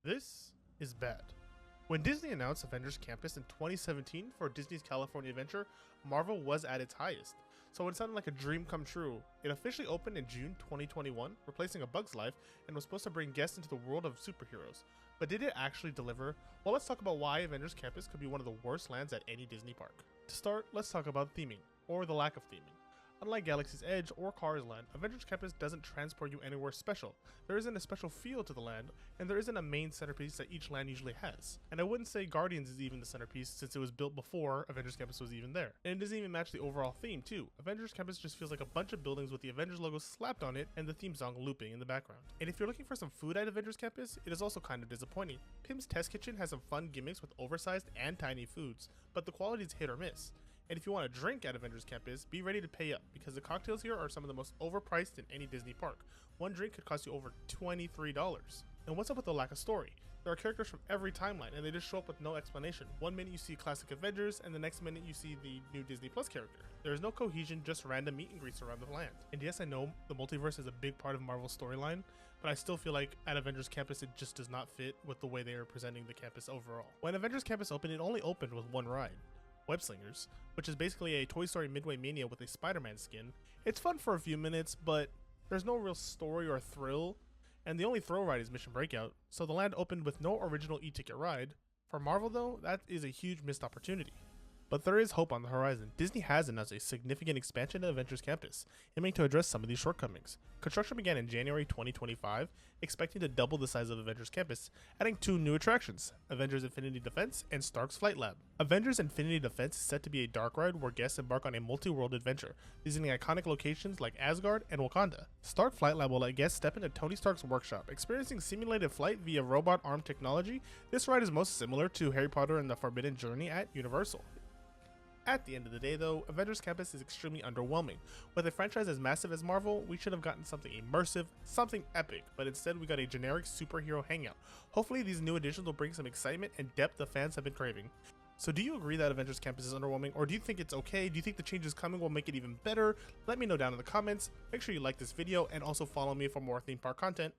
This is bad. When Disney announced Avengers Campus in 2017 for Disney's California Adventure, Marvel was at its highest, so it sounded like a dream come true. It officially opened in June 2021, replacing A Bug's Life, and was supposed to bring guests into the world of superheroes. But did it actually deliver? Well, let's talk about why Avengers Campus could be one of the worst lands at any Disney park. To start, let's talk about theming, or the lack of theming. Unlike Galaxy's Edge or Cars Land, Avengers Campus doesn't transport you anywhere special. There isn't a special feel to the land, and there isn't a main centerpiece that each land usually has. And I wouldn't say Guardians is even the centerpiece since it was built before Avengers Campus was even there. And it doesn't even match the overall theme too. Avengers Campus just feels like a bunch of buildings with the Avengers logo slapped on it and the theme song looping in the background. And if you're looking for some food at Avengers Campus, it is also kind of disappointing. Pym's Test Kitchen has some fun gimmicks with oversized and tiny foods, but the quality is hit or miss. And if you want to drink at Avengers Campus, be ready to pay up, because the cocktails here are some of the most overpriced in any Disney park. One drink could cost you over $23. And what's up with the lack of story? There are characters from every timeline, and they just show up with no explanation. One minute you see classic Avengers, and the next minute you see the new Disney Plus character. There is no cohesion, just random meet and greets around the land. And yes, I know the multiverse is a big part of Marvel's storyline, but I still feel like at Avengers Campus it just does not fit with the way they are presenting the campus overall. When Avengers Campus opened, it only opened with one ride, Web Slingers, which is basically a Toy Story Midway Mania with a Spider-Man skin. It's fun for a few minutes, but there's no real story or thrill, and the only thrill ride is Mission Breakout, so the land opened with no original e-ticket ride. For Marvel though, that is a huge missed opportunity. But there is hope on the horizon. Disney has announced a significant expansion of Avengers Campus, aiming to address some of these shortcomings. Construction began in January 2025, expecting to double the size of Avengers Campus, adding two new attractions, Avengers Infinity Defense and Stark's Flight Lab. Avengers Infinity Defense is set to be a dark ride where guests embark on a multi-world adventure, visiting iconic locations like Asgard and Wakanda. Stark Flight Lab will let guests step into Tony Stark's workshop, experiencing simulated flight via robot arm technology. This ride is most similar to Harry Potter and the Forbidden Journey at Universal. At the end of the day though, Avengers Campus is extremely underwhelming. With a franchise as massive as Marvel, we should have gotten something immersive, something epic, but instead we got a generic superhero hangout. Hopefully these new additions will bring some excitement and depth the fans have been craving. So do you agree that Avengers Campus is underwhelming, or do you think it's okay? Do you think the changes coming will make it even better? Let me know down in the comments. Make sure you like this video and also follow me for more theme park content.